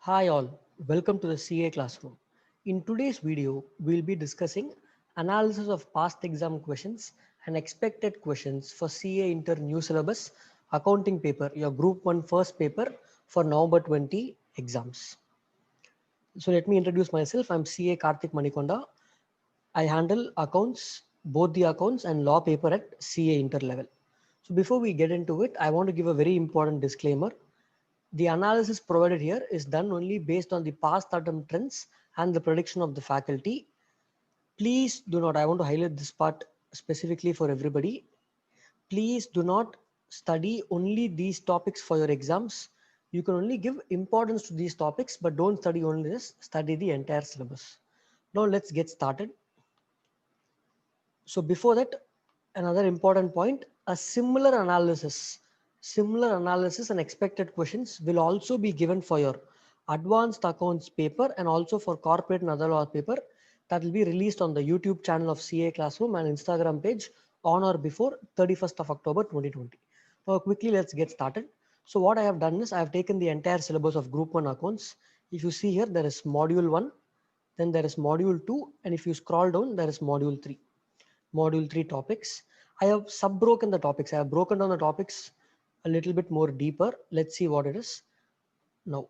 Hi all, welcome to the CA classroom. In today's video, we'll be discussing analysis of past exam questions and expected questions for CA Inter New Syllabus Accounting paper, your Group 1 first paper for November 20 exams. So let me introduce myself. I'm CA Karthik Manikonda. I handle accounts, both the accounts and law paper at CA Inter level. So before we get into it, I want to give a very important disclaimer. The analysis provided here is done only based on the past attempt trends and the prediction of the faculty. Please do not, I want to highlight this part specifically for everybody. Please do not study only these topics for your exams. You can only give importance to these topics, but don't study only this, study the entire syllabus. Now let's get started. So before that, another important point, a similar analysis and expected questions will also be given for your advanced accounts paper and also for corporate and other law paper that will be released on the YouTube channel of CA Classroom and Instagram page on or before 31st of October 2020. Now quickly let's get started. So what I have done is I have taken the entire syllabus of Group 1 accounts. If you see here, there is module 1, then there is module 2, and if you scroll down, there is module 3. Module 3 topics. I have sub-broken the topics. I have broken down the topics a little bit more deeper. Let's see what it is. Now,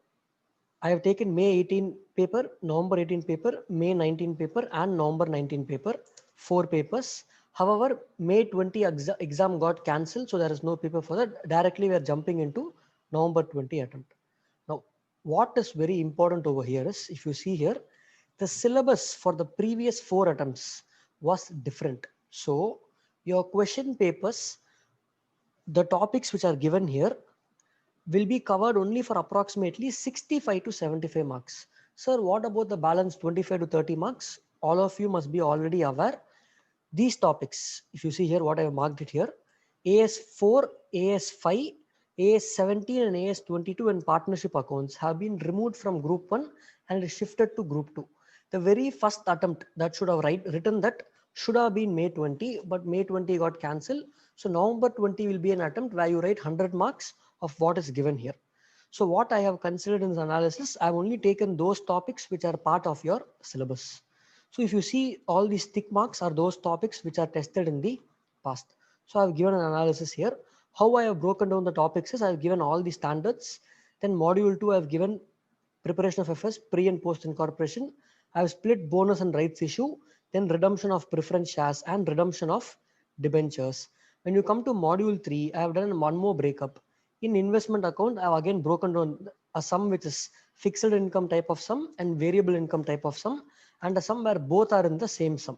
I have taken May 18 paper, November 18 paper, May 19 paper, and November 19 paper, 4 papers. However, May 20 exam got cancelled, so there is no paper for that. Directly, we are jumping into November 20 attempt. Now, what is very important over here is, if you see here, the syllabus for the previous 4 attempts was different. So, your question papers, the topics which are given here will be covered only for approximately 65 to 75 marks. Sir, what about the balance 25 to 30 marks? All of you must be already aware. These topics, if you see here what I have marked it here, AS4, AS5, AS17 and AS22 and partnership accounts have been removed from group 1 and shifted to group 2. The very first attempt that should have written that should have been May 20, but May 20 got cancelled. So November 20 will be an attempt where you write 100 marks of what is given here. So what I have considered in this analysis, I've only taken those topics which are part of your syllabus. So if you see, all these tick marks are those topics which are tested in the past. So I've given an analysis here. How I have broken down the topics is I've given all the standards. Then module 2, I've given preparation of FS, pre and post incorporation. I've split bonus and rights issue, then redemption of preference shares and redemption of debentures. When you come to module 3, I have done one more breakup. In investment account, I have again broken down a sum which is fixed income type of sum and variable income type of sum, and a sum where both are in the same sum.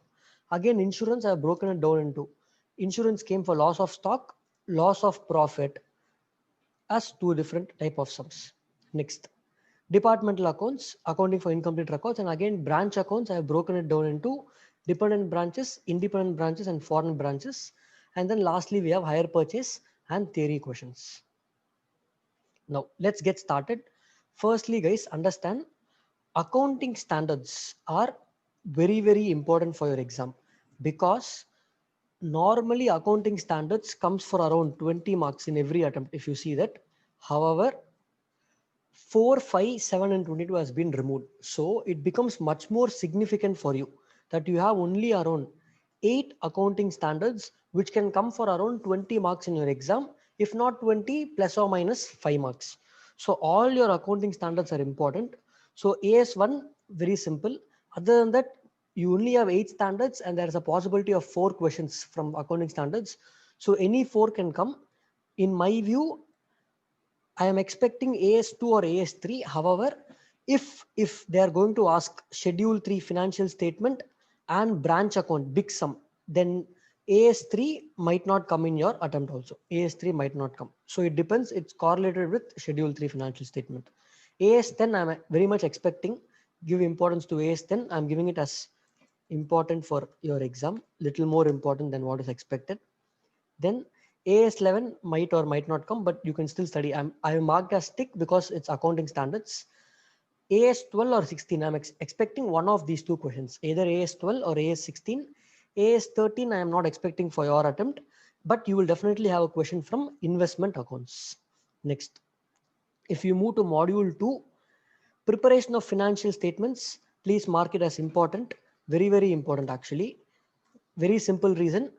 Again, insurance, I have broken it down into insurance came for loss of stock, loss of profit as two different type of sums. Next, departmental accounts, accounting for incomplete records, and again branch accounts, I have broken it down into dependent branches, independent branches, and foreign branches. And then lastly, we have hire purchase and theory questions. Now let's get started. Firstly, guys, understand accounting standards are very important for your exam, because normally accounting standards comes for around 20 marks in every attempt, if you see that. However, 4, 5, 7 and 22 has been removed, so it becomes much more significant for you that you have only around 8 accounting standards which can come for around 20 marks in your exam, if not 20, plus or minus 5 marks. So all your accounting standards are important. So AS1, very simple. Other than that, you only have 8 standards and there is a possibility of 4 questions from accounting standards. So any 4 can come. In my view, I am expecting AS2 or AS3. However, if they are going to ask schedule 3 financial statement and branch account big sum, then AS3 might not come in your attempt also. AS3 might not come. So it depends. It's correlated with schedule 3 financial statement. AS10, I'm very much expecting, give importance to AS10. I'm giving it as important for your exam, little more important than what is expected. Then AS11 might or might not come, but you can still study. I marked as tick because it's accounting standards. AS12 or 16, I'm expecting one of these 2 questions, either AS12 or AS16. AS13, I am not expecting for your attempt, but you will definitely have a question from investment accounts. Next, if you move to module 2, Preparation of financial statements, please mark it as important. Very, very important actually. Very simple reason.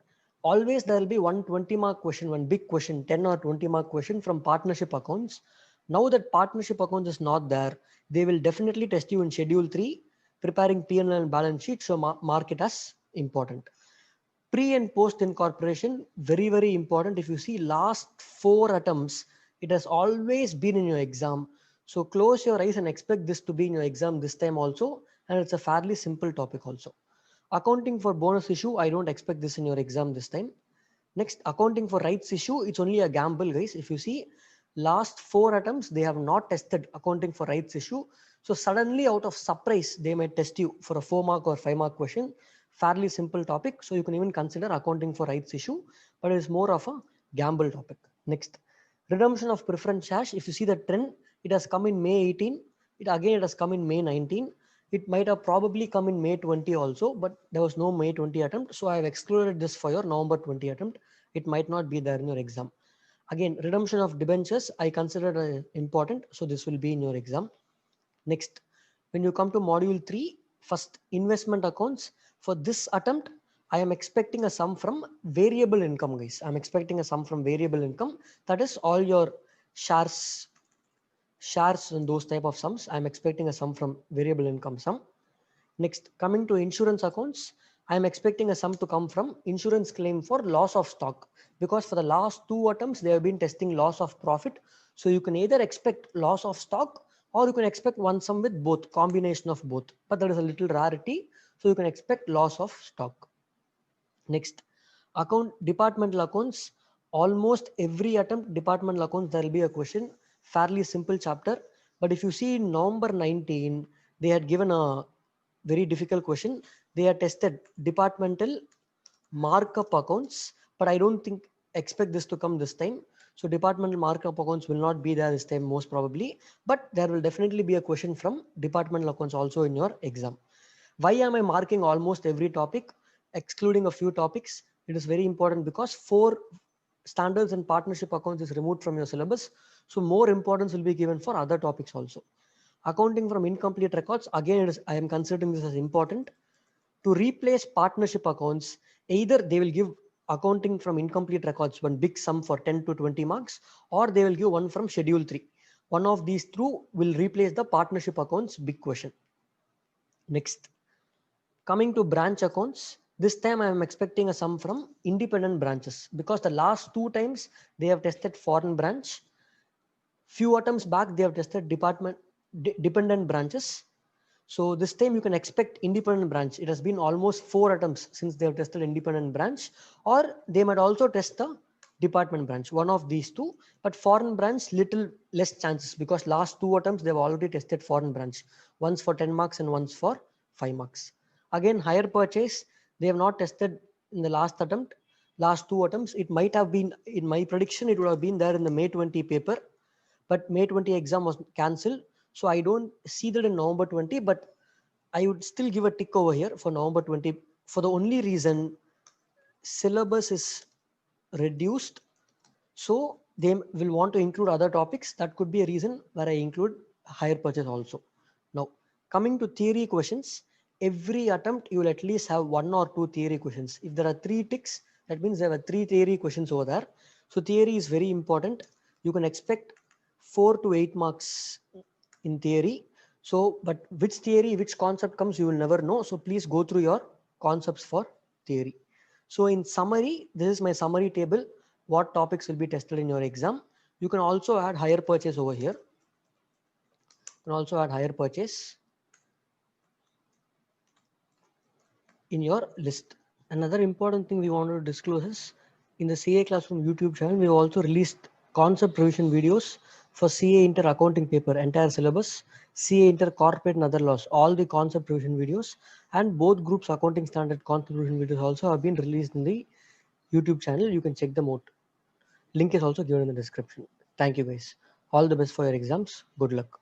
Always there will be 120 mark question, one big question, 10 or 20 mark question from partnership accounts. Now that partnership accounts is not there, they will definitely test you in schedule 3, preparing P&L and balance sheet. So mark it as important. Pre and post incorporation, very, very important. If you see last 4 attempts, it has always been in your exam. So close your eyes and expect this to be in your exam this time also. And it's a fairly simple topic also. Accounting for bonus issue, I don't expect this in your exam this time. Next, accounting for rights issue, it's only a gamble, guys. If you see last 4 attempts, they have not tested accounting for rights issue. So suddenly out of surprise, they might test you for a 4 mark or 5 mark question. Fairly simple topic. So you can even consider accounting for rights issue, but it's more of a gamble topic. Next, redemption of preference shares. If you see the trend, it has come in May 18. It has come in May 19. It might have probably come in May 20 also, but there was no May 20 attempt. So I have excluded this for your November 20 attempt. It might not be there in your exam. Again, redemption of debentures, I consider important. So this will be in your exam. Next, when you come to module 3, first investment accounts. For this attempt, I am expecting a sum from variable income, guys. I'm expecting a sum from variable income. That is all your shares and those type of sums. I'm expecting a sum from variable income sum. Next, coming to insurance accounts, I'm expecting a sum to come from insurance claim for loss of stock, because for the last 2 attempts, they have been testing loss of profit. So you can either expect loss of stock or you can expect one sum with both, combination of both, but that is a little rarity. So you can expect loss of stock. Next, departmental accounts. Almost every attempt departmental accounts, there will be a question, fairly simple chapter. But if you see in November 19, they had given a very difficult question. They had tested departmental markup accounts, but I don't expect this to come this time. So departmental markup accounts will not be there this time most probably, but there will definitely be a question from departmental accounts also in your exam. Why am I marking almost every topic, excluding a few topics? It is very important because 4 standards and partnership accounts is removed from your syllabus. So more importance will be given for other topics also. Accounting from incomplete records, again, I am considering this as important. To replace partnership accounts, either they will give accounting from incomplete records, one big sum for 10 to 20 marks, or they will give one from schedule 3. One of these two will replace the partnership accounts big question. Next, coming to branch accounts, this time I am expecting a sum from independent branches, because the last 2 times they have tested foreign branch. Few attempts back, they have tested dependent branches. So this time you can expect independent branch. It has been almost 4 attempts since they have tested independent branch, or they might also test the department branch, one of these two. But foreign branch, little less chances, because last 2 attempts they've already tested foreign branch, once for 10 marks and once for 5 marks. Again, hire purchase, they have not tested in the last 2 attempts. It might have been, in my prediction, it would have been there in the May 20 paper, but May 20 exam was cancelled. So I don't see that in November 20, but I would still give a tick over here for November 20 for the only reason syllabus is reduced. So they will want to include other topics. That could be a reason where I include hire purchase also. Now, coming to theory questions, every attempt you will at least have 1 or 2 theory questions. If there are 3 ticks, that means there are 3 theory questions over there. So theory is very important. You can expect 4 to 8 marks in theory. So, but which theory, which concept comes, you will never know. So please go through your concepts for theory. So in summary, this is my summary table. What topics will be tested in your exam. You can also add hire purchase over here. You can also add hire purchase in your list. Another important thing we wanted to disclose is in the CA Classroom YouTube channel, we have also released concept revision videos for CA Inter accounting paper, entire syllabus, CA Inter corporate and other laws, all the concept revision videos, and both groups accounting standard concept revision videos also have been released in the YouTube channel. You can check them out. Link is also given in the description. Thank you guys. All the best for your exams. Good luck.